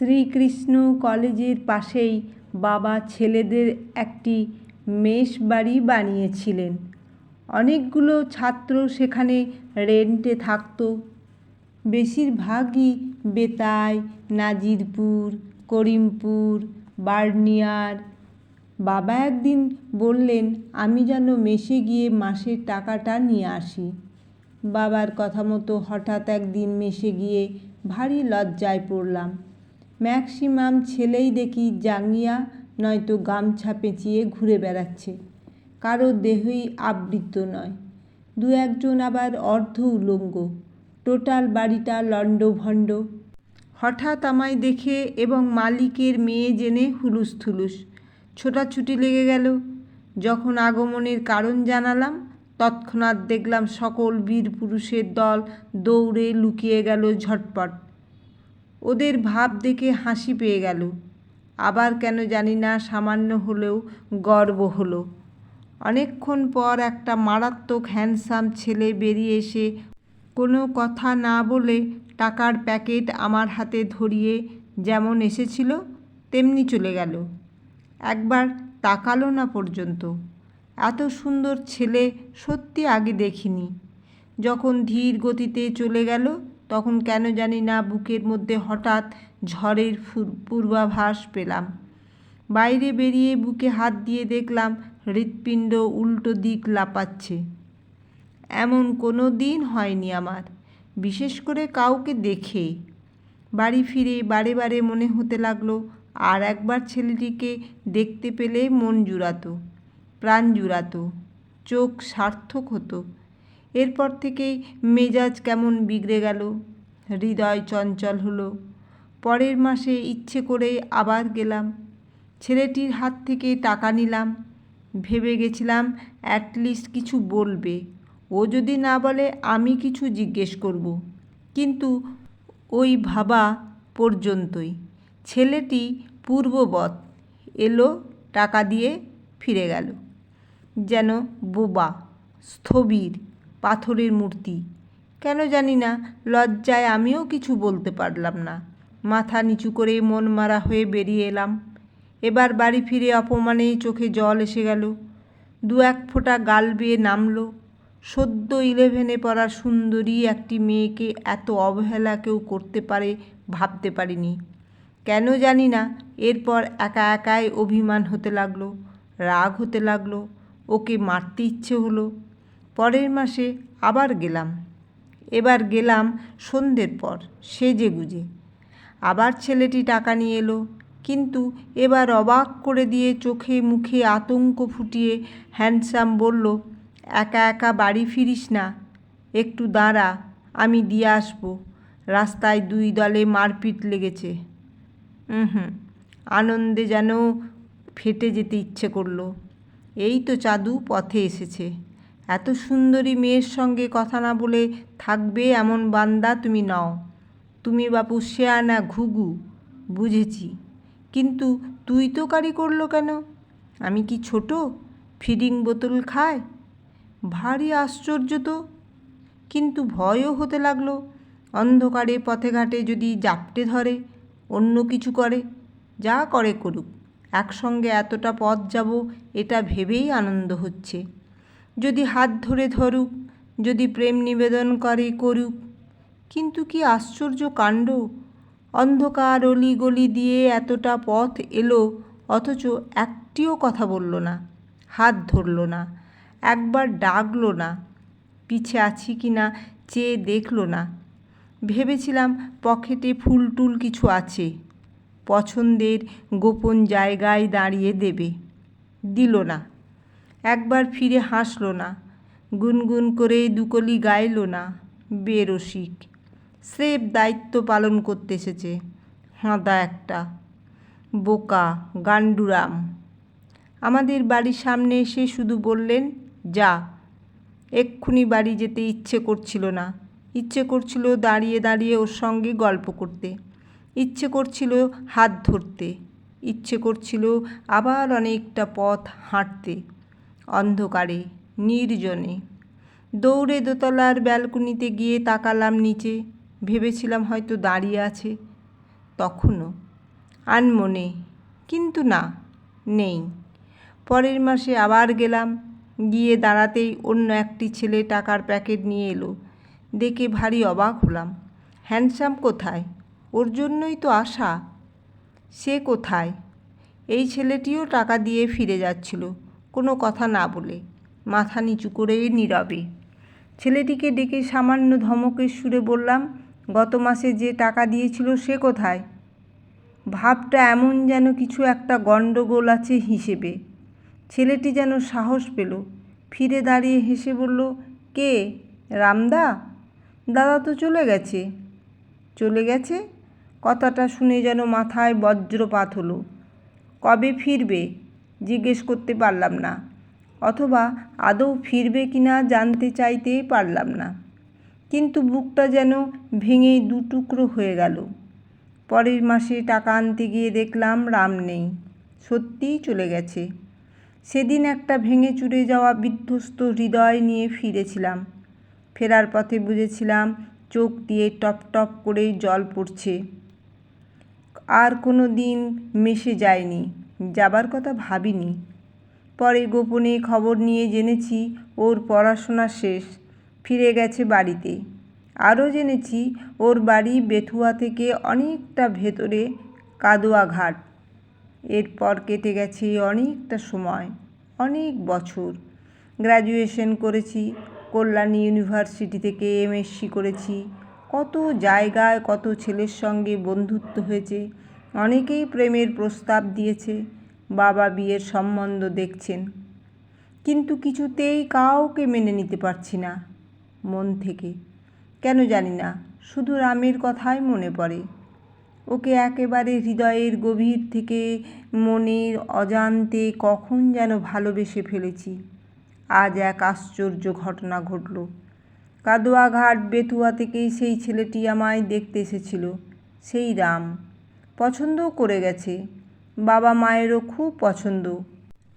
শ্রীকৃষ্ণ কলেজের পাশেই বাবা ছেলেদের একটি মেস বাড়ি বানিয়েছিলেন। অনেকগুলো ছাত্র সেখানে রেন্টে থাকত। বেশিরভাগই বেতাই, নাজিরপুর, করিমপুর, বার্নিয়ার। বাবা একদিন বললেন আমি যেন মেসে গিয়ে মাসের টাকাটা নিয়ে আসি। বাবার কথা মতো হঠাৎ একদিন মেসে গিয়ে ভারী লজ্জায় পড়লাম। ম্যাক্সিমাম ছেলেই দেখি জাঙ্গিয়া নয়তো গামছা পেঁচিয়ে ঘুরে বেড়াচ্ছে, কারো দেহই আবৃত নয়, দু একজন আবার অর্ধ উলঙ্গ। টোটাল বাড়িটা লণ্ডভণ্ড। হঠাৎ আমায় দেখে এবং মালিকের মেয়ে জেনে হুলুস্থুলুস, ছোটাছুটি লেগে গেল। যখন আগমনের কারণ জানালাম তৎক্ষণাৎ দেখলাম সকল বীর পুরুষের দল দৌড়ে লুকিয়ে গেল ঝটপট। ওদের ভাব দেখে হাসি পেয়ে গেল। আবার কেন জানি না সামান্য হলেও গর্ব হলো। অনেকক্ষণ পর একটা মারাত্মক হ্যান্ডসাম ছেলে বেরিয়ে এসে কোনো কথা না বলে টাকার প্যাকেট আমার হাতে ধরিয়ে যেমন এসেছিল তেমনি চলে গেল। একবার তাকালো না পর্যন্ত। এত সুন্দর ছেলে সত্যি আগে দেখিনি। যখন ধীর গতিতে চলে গেল তখন কেন জানি না বুকের মধ্যে হঠাৎ ঝড়ের পূর্বাভাস পেলাম। বাইরে বেরিয়ে বুকে হাত দিয়ে দেখলাম হৃৎপিণ্ড উল্টো দিক লাফাচ্ছে। এমন কোনো দিন হয়নি আমার, বিশেষ করে কাউকে দেখে। বাড়ি ফিরে বারে বারে মনে হতে লাগলো আর একবার ছেলেটিকে দেখতে পেলে মন জুড়াতো, প্রাণ জুড়াতো, চোখ সার্থক হতো। এরপর থেকেই মেজাজ কেমন বিগড়ে গেল, হৃদয় চঞ্চল হলো। পরের মাসে ইচ্ছে করে আবার গেলাম। ছেলেটির হাত থেকে টাকা নিলাম। ভেবে গেছিলাম অ্যাটলিস্ট কিছু বলবে। ও যদি না বলে আমি কিছু জিজ্ঞেস করব। কিন্তু ওই ভাবা পর্যন্তই। ছেলেটি পূর্ববৎ এলো, টাকা দিয়ে ফিরে গেল। যেন বোবা, স্থবির, পাথরের মূর্তি। কেন জানি না লজ্জায় আমিও কিছু বলতে পারলাম না। মাথা নিচু করে মন মারা হয়ে বেরিয়ে এলাম। এবার বাড়ি ফিরে অপমানে চোখে জল এসে গেল। দু এক ফোঁটা গাল বেয়ে নামলো। সদ্য 11 পড়া সুন্দরী একটি মেয়েকে এত অবহেলা কেউ করতে পারে ভাবতে পারিনি। কেন জানি না এরপর একা একাই অভিমান হতে লাগলো, রাগ হতে লাগলো, ওকে মারতে ইচ্ছে হলো। পরের মাসে আবার গেলাম। এবার গেলাম সন্ধ্যের পর সেজে গুজে। আবার ছেলেটি টাকা নিয়ে এলো, কিন্তু এবার অবাক করে দিয়ে চোখে মুখে আতঙ্ক ফুটিয়ে হ্যান্ডসাম বলল, একা একা বাড়ি ফিরিস না, একটু দাঁড়া, আমি দিয়ে আসবো। রাস্তায় দুই দলে মারপিট লেগেছে। আনন্দে যেন ফেটে যেতে ইচ্ছে করলো। এই তো চাঁদু পথে এসেছে। এত সুন্দরী মেয়ের সঙ্গে কথা না বলে থাকবে এমন বান্দা তুমি নও। তুমি বাপু শেয়ানা ঘুঘু, বুঝেছি, কিন্তু তুই তো কারি করলো কেন? আমি কি ছোট, ফিডিং বোতল খায়? ভারী আশ্চর্য তো। কিন্তু ভয়ও হতে লাগলো। অন্ধকারে পথে ঘাটে যদি জাপটে ধরে, অন্য কিছু করে, যা করে করুক, একসঙ্গে এতটা পথ যাব এটা ভেবেই আনন্দ হচ্ছে। যদি হাত ধরে ধরুক, যদি প্রেম নিবেদন করে করুক। কিন্তু কি আশ্চর্য কাণ্ড! অন্ধকার অলিগলি দিয়ে এতটা পথ এলো, অথচ একটিও কথা বলল না, হাত ধরল না, একবার ডাকলো না, পিছে আছি কি না চেয়ে দেখল না। ভেবেছিলাম পকেটে ফুলটুল কিছু আছে, পছন্দের গোপন জায়গায় দাঁড়িয়ে দেবে, দিল না। একবার ফিরে হাসলো না, গুনগুন করে দুকলি গাইল না। বেরসিক, স্রেফ দায়িত্ব পালন করতে এসেছে। হাঁদা একটা, বোকা, গান্ডুরাম। আমাদের বাড়ির সামনে এসে শুধু বললেন, যা। এক্ষুনি বাড়ি যেতে ইচ্ছে করছিল না। ইচ্ছে করছিল দাঁড়িয়ে দাঁড়িয়ে ওর সঙ্গে গল্প করতে, ইচ্ছে করছিল হাত ধরতে, ইচ্ছে করছিল আবার অনেকটা পথ হাঁটতে, অন্ধকারে নির্জনে। দৌড়ে দোতলার ব্যালকনিতে গিয়ে তাকালাম নিচে। ভেবেছিলাম হয়তো দাঁড়িয়ে আছে। তখনও আনমনে, কিন্তু না, নেই। পরের মাসে আবার গেলাম, গিয়ে দাঁড়াতেই অন্য একটি ছেলে টাকার প্যাকেট নিয়ে এলো। দেখে ভারী অবাক হলাম। হ্যান্ডসাম কোথায়? ওর জন্যই তো আসা। সে কোথায়? এই ছেলেটিও টাকা দিয়ে ফিরে যাচ্ছিল, কোনো কথা না বলে, মাথা নিচু করে নীরবে। ছেলেটিকে ডেকে সামান্য ধমকের সুরে বললাম, গত মাসে যে টাকা দিয়েছিল সে কোথায়? ভাবটা এমন যেন কিছু একটা গণ্ডগোল আছে হিসেবে। ছেলেটি যেন সাহস পেল, ফিরে দাঁড়িয়ে হেসে বলল, কে? রামদা? দাদা তো চলে গেছে। চলে গেছে? কথাটা শুনে যেন মাথায় বজ্রপাত হলো। কবে ফিরবে জিজ্ঞেস করতে পারলাম না, অথবা আদৌ ফিরবে কিনা জানতে চাইতেই পারলাম না। কিন্তু বুকটা যেন ভেঙে দু টুকরো হয়ে গেল। পরের মাসে টাকা আনতে গিয়ে দেখলাম রাম নেই, সত্যিই চলে গেছে। সেদিন একটা ভেঙে চুরে যাওয়া বিধ্বস্ত হৃদয় নিয়ে ফিরেছিলাম। ফেরার পথে বুঝেছিলাম চোখ দিয়ে টপ টপ করে জল পড়ছে। আর কোনো দিন মেশে যায়নি, যাবার কথা ভাবিনি। পরে গোপনে খবর নিয়ে জেনেছি ওর পড়াশোনা শেষ, ফিরে গেছে বাড়িতে। আরও জেনেছি ওর বাড়ি বেথুয়া থেকে অনেকটা ভেতরে, কাদুয়াঘাট। এরপর কেটে গেছে অনেকটা সময়, অনেক বছর। গ্র্যাজুয়েশন করেছি, কল্যাণী ইউনিভার্সিটি থেকে এমএসসি করেছি। কত জায়গায় কত ছেলের সঙ্গে বন্ধুত্ব হয়েছে, অনেকেই প্রেমের প্রস্তাব দিয়েছে, বাবা বিয়ের সম্বন্ধ দেখছেন। কিন্তু কিছুতেই কাউকে মেনে নিতে পারছি না মন থেকে। কেন জানি না, শুধু রামের কথাই মনে পড়ে। ওকে একেবারে হৃদয়ের গভীর থেকে মনের অজান্তে কখন যেন ভালোবেসে ফেলেছি। আজ এক আশ্চর্য ঘটনা ঘটল। কাদুয়াঘাট বেতুয়া থেকেই সেই ছেলেটি আমায় দেখতে এসেছিল, সেই রাম। পছন্দও করে গেছে, বাবা মায়েরও খুব পছন্দ।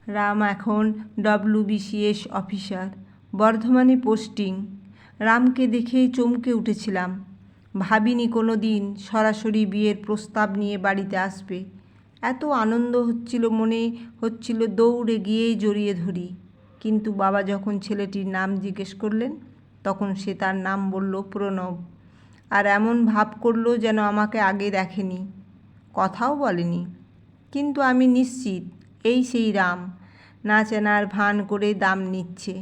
রাম এখন WBCS অফিসার, বর্ধমানে পোস্টিং। রামকে দেখেই চমকে উঠেছিলাম। ভাবিনি কোনো দিন সরাসরি বিয়ের প্রস্তাব নিয়ে বাড়িতে আসবে। এত আনন্দ হচ্ছিল, মনে হচ্ছিল দৌড়ে গিয়েই জড়িয়ে ধরি। কিন্তু বাবা যখন ছেলেটির নাম জিজ্ঞেস করলেন, তখন সে তার নাম বলল প্রণব। আর এমন ভাব করলো যেন আমাকে আগে দেখেনি, কথাও বলেনি। কিন্তু আমি নিশ্চিত এই সেই রাম, না চেনার ভান করে দাম নিচ্ছে।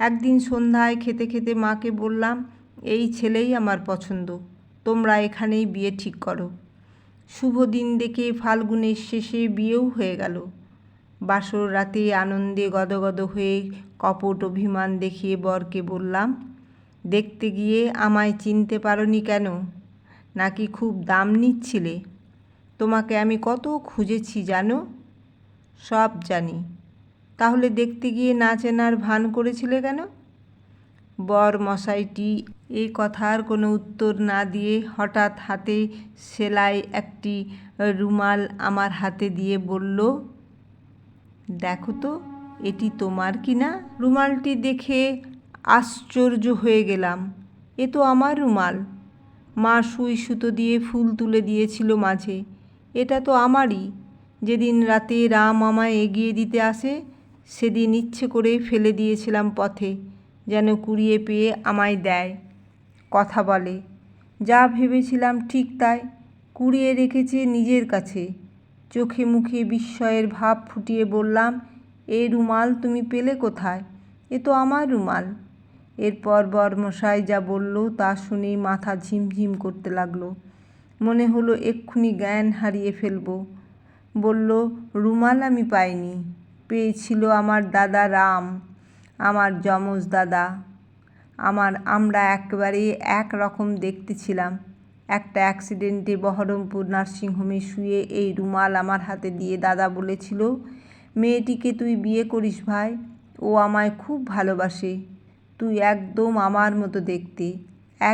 একদিন সন্ধ্যায় খেতে খেতে মাকে বললাম, এই ছেলেই আমার পছন্দ, তোমরা এখানেই বিয়ে ঠিক করো। শুভ দিন দেখে ফাল্গুনের শেষে বিয়েও হয়ে গেল। বাসর রাতে আনন্দে গদগদ হয়ে কপট অভিমান দেখিয়ে বরকে বললাম, দেখতে গিয়ে আমায় চিনতে পারোনি কেন? নাকি খুব দাম নিচ্ছিলে? তোমাকে আমি কত খুঁজেছি জানো? সব জানি। তাহলে দেখতে গিয়ে না চেনার ভান করেছিলে কেন? বর মশাইটি এই কথার কোনো উত্তর না দিয়ে হঠাৎ হাতে সেলাই একটি রুমাল আমার হাতে দিয়ে বলল, দেখো তো এটি তোমার কি না? রুমালটি দেখে আশ্চর্য হয়ে গেলাম। এ তো আমার রুমাল। মা সুই সুতো দিয়ে ফুল তুলে দিয়েছিল মাঝে। এটা তো আমারই। যেদিন রাতে রাম আমায় এগিয়ে দিতে আসে, সেদিন ইচ্ছে করে ফেলে দিয়েছিলাম পথে, যেন কুড়িয়ে পেয়ে আমায় দেয়, কথা বলে। যা ভেবেছিলাম ঠিক তাই, কুড়িয়ে রেখেছে নিজের কাছে। চোখে মুখে বিস্ময়ের ভাব ফুটিয়ে বললাম, এই রুমাল তুমি পেলে কোথায়? এ তো আমার রুমাল। এরপর বরমশাই যা বলল তা শুনেই মাথা ঝিমঝিম করতে লাগলো। মনে হলো এক্ষুনি জ্ঞান হারিয়ে ফেলবো। বলল, রুমাল আমি পাইনি, পেয়েছিল আমার দাদা রাম, আমার যমজ দাদা। আমরা একেবারে একরকম দেখতে ছিলাম। একটা অ্যাক্সিডেন্টে বহরমপুর নার্সিংহোমে শুয়ে এই রুমাল আমার হাতে দিয়ে দাদা বলেছিল, মেয়েটিকে তুই বিয়ে করিস ভাই, ও আমায় খুব ভালোবাসে। তুই একদম আমার মতো দেখতে,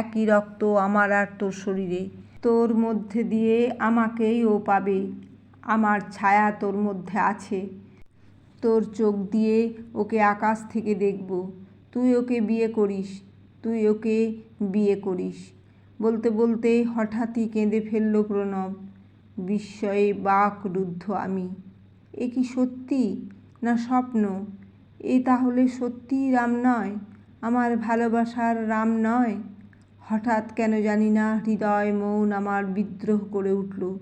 একই রক্ত আমার আর তোর শরীরে। তোর মধ্যে দিয়ে আমাকেই ও পাবে, আমার ছায়া তোর মধ্যে আছে। তোর চোখ দিয়ে ওকে আকাশ থেকে দেখব। তুই ওকে বিয়ে করিস, তুই ওকে বিয়ে করিস। বলতে বলতে হঠাৎই কেঁদে ফেলল প্রণব। বিস্ময়ে বাকরুদ্ধ আমি। এ কি সত্যি না স্বপ্ন? এ তাহলে সত্যিই রাম নয়, আমার ভালোবাসার রাম নয়? হঠাৎ কেন জানি না হৃদয় মন আমার বিদ্রোহ করে উঠল।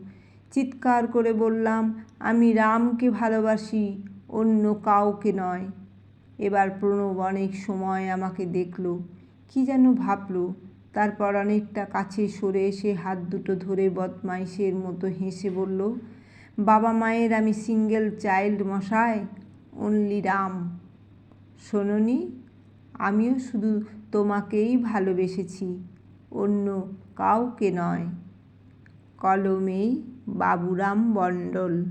চিৎকার করে বললাম, আমি রামকে ভালোবাসি, অন্য কাউকে নয়। এবার প্রণব অনেক সময় আমাকে দেখল, কি যেন ভাবল, তারপর অনেকটা কাছে সরে এসে হাত দুটো ধরে বদমাইশের মতো হেসে বলল, বাবা মায়ের আমি সিঙ্গেল চাইল্ড মশাই, অনলি রাম। শোনোনি, আমিও শুধু তোমাকেই ভালোবেসেছি, অন্য কাউকে নয়। কলমেই বাবুরাম মণ্ডল।